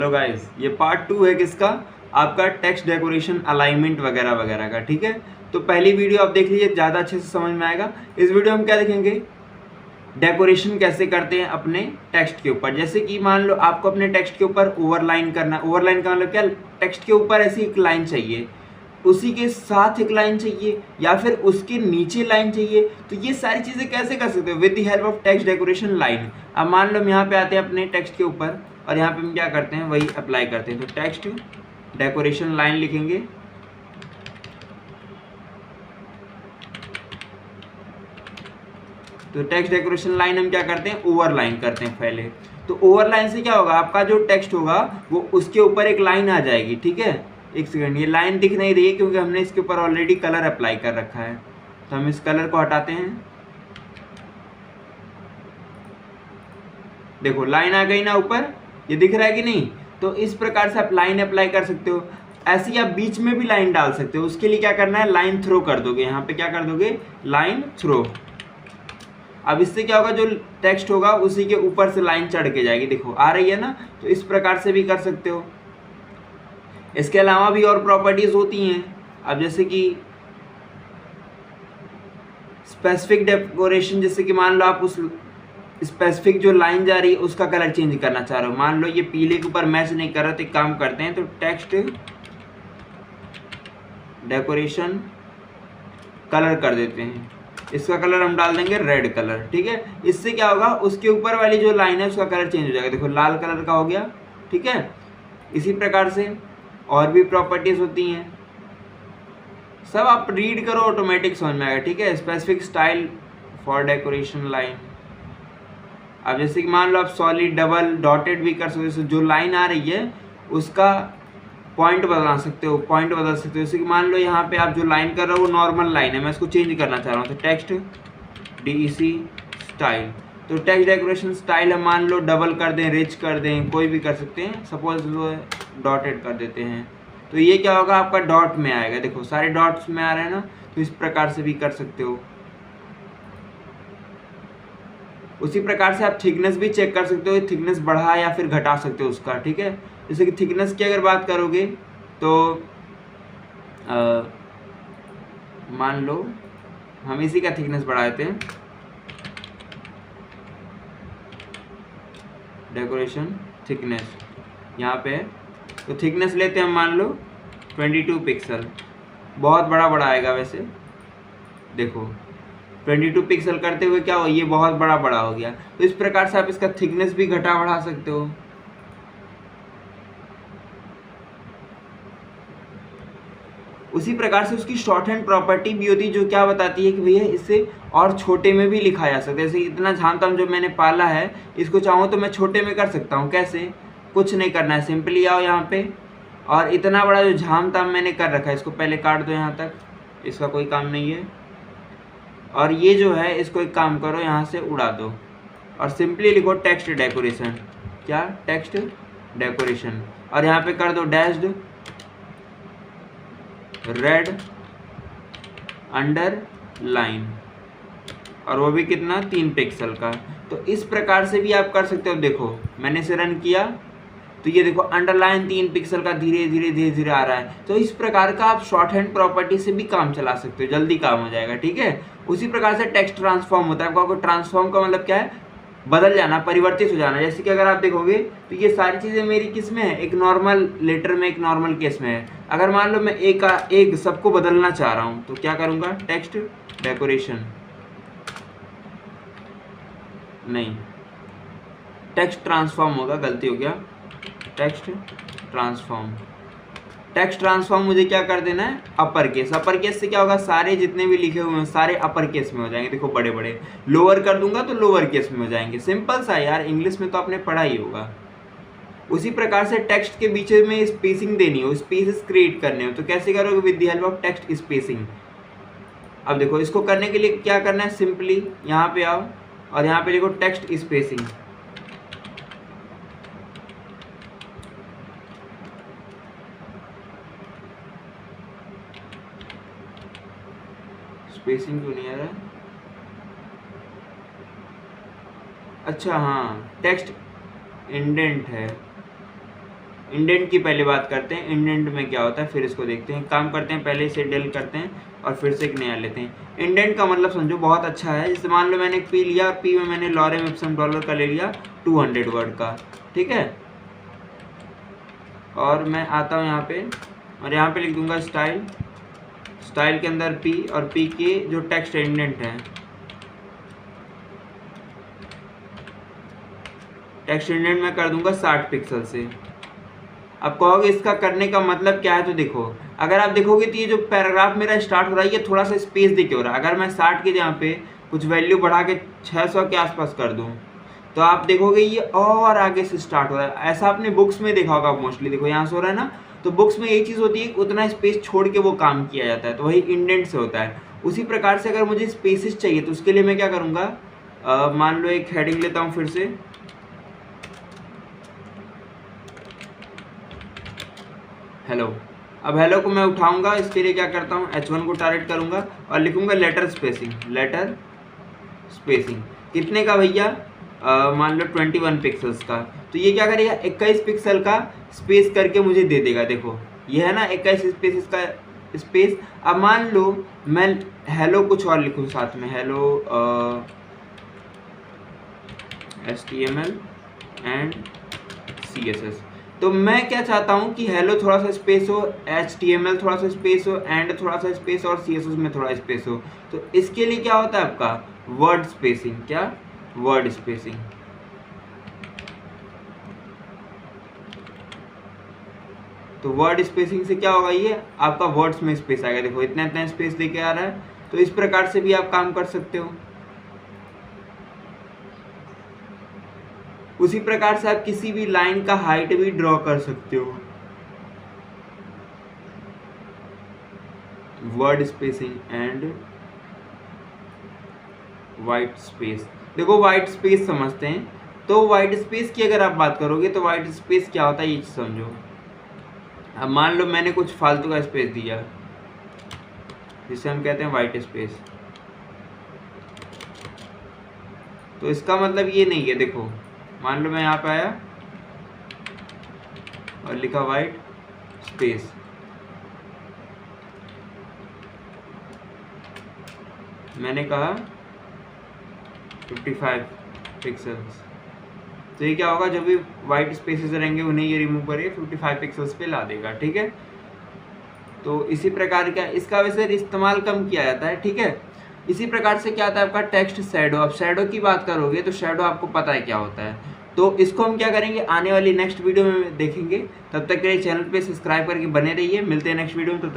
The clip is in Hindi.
हेलो गाइस, ये पार्ट 2 है किसका, आपका टेक्स्ट डेकोरेशन अलाइनमेंट वगैरह वगैरह का। ठीक है, तो पहली वीडियो आप देख लीजिए, ज़्यादा अच्छे से समझ में आएगा। इस वीडियो में हम क्या देखेंगे, डेकोरेशन कैसे करते हैं अपने टेक्स्ट के ऊपर। जैसे कि मान लो आपको अपने टेक्स्ट के ऊपर ओवरलाइन करना। ओवरलाइन का मतलब क्या, टेक्स्ट के ऊपर ऐसी एक लाइन चाहिए, उसी के साथ एक लाइन चाहिए, या फिर उसके नीचे लाइन चाहिए। तो ये सारी चीज़ें कैसे कर सकते हो, with the help of text decoration line. अब मान लो हम यहाँ पे आते हैं अपने टेक्स्ट के ऊपर, और यहाँ पे हम क्या करते हैं, वही अप्लाई करते हैं। तो टेक्स्ट डेकोरेशन लाइन लिखेंगे। तो टेक्स्ट डेकोरेशन लाइन हम क्या करते हैं, ओवरलाइन करते हैं पहले। तो ओवरलाइन से क्या होगा, आपका जो टेक्स्ट होगा वो उसके ऊपर एक लाइन आ जाएगी। ठीक है, एक सेकंड, ये लाइन दिख नहीं रही है क्योंकि हमने इसके ऊपर ऑलरेडी कलर अप्लाई कर रखा है। तो हम इस कलर को हटाते हैं। देखो लाइन आ गई ना ऊपर, ये दिख रहा है कि नहीं। तो इस प्रकार से आप लाइन अप्लाई कर सकते हो। ऐसे ही आप बीच में भी लाइन डाल सकते हो। उसके लिए क्या करना है, लाइन थ्रो कर दोगे। यहाँ पे क्या कर दोगे, लाइन थ्रो। अब इससे क्या होगा, जो टेक्स्ट होगा उसी के ऊपर से लाइन चढ़ के जाएगी। देखो आ रही है ना। तो इस प्रकार से भी कर सकते हो। इसके अलावा भी और प्रॉपर्टीज होती हैं। अब जैसे कि स्पेसिफिक डेकोरेशन, जैसे कि मान लो आप उस स्पेसिफिक जो लाइन जा रही है उसका कलर चेंज करना चाह रहे हो। मान लो ये पीले के ऊपर मैच नहीं कर रहा, तो एक काम करते हैं, तो टेक्स्ट डेकोरेशन कलर कर देते हैं। इसका कलर हम डाल देंगे रेड कलर। ठीक है, इससे क्या होगा, उसके ऊपर वाली जो लाइन है उसका कलर चेंज हो जाएगा। देखो लाल कलर का हो गया। ठीक है, इसी प्रकार से और भी प्रॉपर्टीज होती हैं। सब आप रीड करो, ऑटोमेटिक समझ में आएगा। ठीक है, specific style for decoration line. अब जैसे कि मान लो आप सॉलिड, डबल, डॉटेड भी कर सकते हो। जो लाइन आ रही है उसका पॉइंट बदला सकते हो, पॉइंट बदल सकते हो। जैसे कि मान लो यहाँ पे आप जो लाइन कर रहे हो वो नॉर्मल लाइन है, मैं इसको चेंज करना चाह रहा हूँ। तो टेक्स्ट DEC स्टाइल। तो टेक्स्ट डेकोरेशन स्टाइल हम मान लो डबल कर दें, रिच कर दें, कोई भी कर सकते हैं। सपोज वो डॉटेड कर देते हैं, तो ये क्या होगा, आपका डॉट में आएगा। देखो सारे डॉट्स में आ रहे हैं ना। तो इस प्रकार से भी कर सकते हो। उसी प्रकार से आप थिकनेस भी चेक कर सकते हो, थिकनेस बढ़ा या फिर घटा सकते हो उसका। ठीक है, जैसे कि थिकनेस की अगर बात करोगे तो मान लो हम इसी का थिकनेस बढ़ा देते हैं। डेकोरेशन थिकनेस यहाँ पे है, तो थिकनेस लेते हैं हम मान लो 22 पिक्सल। बहुत बड़ा बड़ा आएगा वैसे। देखो 22 पिक्सल करते हुए क्या हो, ये बहुत बड़ा बड़ा हो गया। तो इस प्रकार से आप इसका थिकनेस भी घटा बढ़ा सकते हो। उसी प्रकार से उसकी शॉर्ट हैंड प्रॉपर्टी भी होती है, जो क्या बताती है कि भैया इससे और छोटे में भी लिखा जा सकता है। जैसे इतना झामताम जो मैंने पाला है, इसको चाहूँ तो मैं छोटे में कर सकता हूँ। कैसे, कुछ नहीं करना है, सिंपली आओ यहाँ पे, और इतना बड़ा जो झामताम मैंने कर रखा है इसको पहले काट दो यहाँ तक, इसका कोई काम नहीं है। और ये जो है इसको एक काम करो, यहाँ से उड़ा दो और सिंपली लिखो टेक्स्ट डेकोरेशन। क्या, टेक्स्ट डेकोरेशन। और यहाँ पे कर दो डैश्ड रेड अंडर लाइन, और वो भी कितना, 3 पिक्सल का। तो इस प्रकार से भी आप कर सकते हो। देखो मैंने इसे रन किया तो ये देखो अंडरलाइन 3 पिक्सल का धीरे धीरे धीरे धीरे आ रहा है। तो इस प्रकार का आप शॉर्ट हैंड प्रॉपर्टी से भी काम चला सकते हो, जल्दी काम हो जाएगा। ठीक है, उसी प्रकार से टेक्स्ट ट्रांसफॉर्म होता है। आपको ट्रांसफॉर्म का मतलब क्या है, बदल जाना, परिवर्तित हो जाना। जैसे कि अगर आप देखोगे तो ये सारी चीज़ें मेरी किस में है, एक नॉर्मल लेटर में, एक नॉर्मल केस में है। अगर मान लो मैं एक सबको बदलना चाह रहा हूँ तो क्या करूँगा, टेक्स्ट डेकोरेशन, नहीं टेक्स्ट ट्रांसफॉर्म होगा, गलती हो गया, टेक्स्ट ट्रांसफॉर्म। टेक्स्ट ट्रांसफॉर्म मुझे क्या कर देना है, अपर केस। अपर केस से क्या होगा, सारे जितने भी लिखे हुए हैं सारे अपर केस में हो जाएंगे। देखो बड़े बड़े, लोअर कर दूंगा तो लोअर केस में हो जाएंगे। सिंपल सा यार, इंग्लिश में तो आपने पढ़ा ही होगा। उसी प्रकार से टेक्स्ट के बीच में स्पेसिंग देनी हो, स्पेसेस क्रिएट करने हो, तो कैसे करोगे, with the help of text spacing. अब देखो इसको करने के लिए क्या करना है, सिंपली यहाँ पे आओ और यहाँ पे लिखो टेक्स्ट स्पेसिंग। स्पेसिंग क्यों नहीं आ रहा है, अच्छा हाँ, टेक्स्ट इंडेंट है। इंडेंट की पहले बात करते हैं, इंडेंट में क्या होता है फिर इसको देखते हैं। काम करते हैं, पहले इसे डेल करते हैं और फिर से एक नया लेते हैं। इंडेंट का मतलब समझो बहुत अच्छा है। जैसे मान लो मैंने एक पी लिया, पी में मैंने लॉरेम इप्सम डॉलर का ले लिया 200 वर्ड का, ठीक है। और मैं आता हूँ यहाँ पे और यहाँ पे लिख दूंगा स्टाइल, स्टाइल के अंदर पी और पी के जो टेक्स्ट इंडेंट है, टेक्स्ट इंडेंट में कर दूंगा 60 पिक्सल से। अब कहोगे इसका करने का मतलब क्या है, तो देखो अगर आप देखोगे तो ये जो पैराग्राफ मेरा स्टार्ट हो रहा है ये थोड़ा सा स्पेस दे के हो रहा है। अगर मैं 60 के जहाँ पे कुछ वैल्यू बढ़ा के 600 के आसपास कर दूँ तो आप देखोगे ये और आगे से स्टार्ट हो रहा है। ऐसा आपने बुक्स में देखा होगा मोस्टली, देखो यहाँ से हो रहा है ना, तो बुक्स में यही चीज़ होती है, उतना स्पेस छोड़ के वो काम किया जाता है, तो वही इंडेंट से होता है। उसी प्रकार से अगर मुझे स्पेसिस चाहिए तो उसके लिए मैं क्या करूँगा, मान लो एक हेडिंग लेता हूँ फिर से, हेलो। अब हेलो को मैं उठाऊंगा, इसके लिए क्या करता हूँ H1 को टारगेट करूंगा और लिखूंगा लेटर स्पेसिंग, लेटर स्पेसिंग कितने का भैया, मान लो 21 पिक्सल्स का। तो ये क्या करेगा 21 पिक्सल का स्पेस करके मुझे दे देगा। देखो ये है ना 21 स्पेस का स्पेस। अब मान लो मैं हेलो कुछ और लिखूँ साथ में, हेलो HTML एंड CSS। तो मैं क्या चाहता हूँ कि हेलो थोड़ा सा स्पेस हो, HTML थोड़ा सा स्पेस हो, एंड थोड़ा सा स्पेस और CSS में थोड़ा स्पेस हो। तो इसके लिए क्या होता है आपका वर्ड स्पेसिंग, क्या वर्ड स्पेसिंग। तो वर्ड स्पेसिंग से क्या होगा, ये आपका वर्ड्स में स्पेस आएगा। देखो इतना इतना स्पेस देके आ रहा है। तो इस प्रकार से भी आप काम कर सकते हो। उसी प्रकार से आप किसी भी लाइन का हाइट भी ड्रॉ कर सकते हो। Word spacing and white space. देखो वाइट स्पेस समझते हैं, तो वाइट स्पेस की अगर आप बात करोगे तो वाइट स्पेस क्या होता है ये समझो। अब मान लो मैंने कुछ फालतू का स्पेस दिया जिसे हम कहते हैं वाइट स्पेस, तो इसका मतलब ये नहीं है। देखो मान लो मैं यहाँ पे आया और लिखा वाइट स्पेस, मैंने कहा 55 पिक्सल्स। तो ये क्या होगा, जो भी वाइट स्पेसेस रहेंगे उन्हें ये रिमूव करके 55 पिक्सल्स पे ला देगा, ठीक है। तो इसी प्रकार का इसका वैसे इस्तेमाल कम किया जाता है, ठीक है। इसी प्रकार से क्या आता है आपका टेक्स्ट शैडो। अब शैडो की बात करोगे तो शैडो आपको पता है क्या होता है। तो इसको हम क्या करेंगे आने वाली नेक्स्ट वीडियो में देखेंगे। तब तक के लिए चैनल पे सब्सक्राइब करके बने रहिए। मिलते हैं नेक्स्ट वीडियो में, तब तक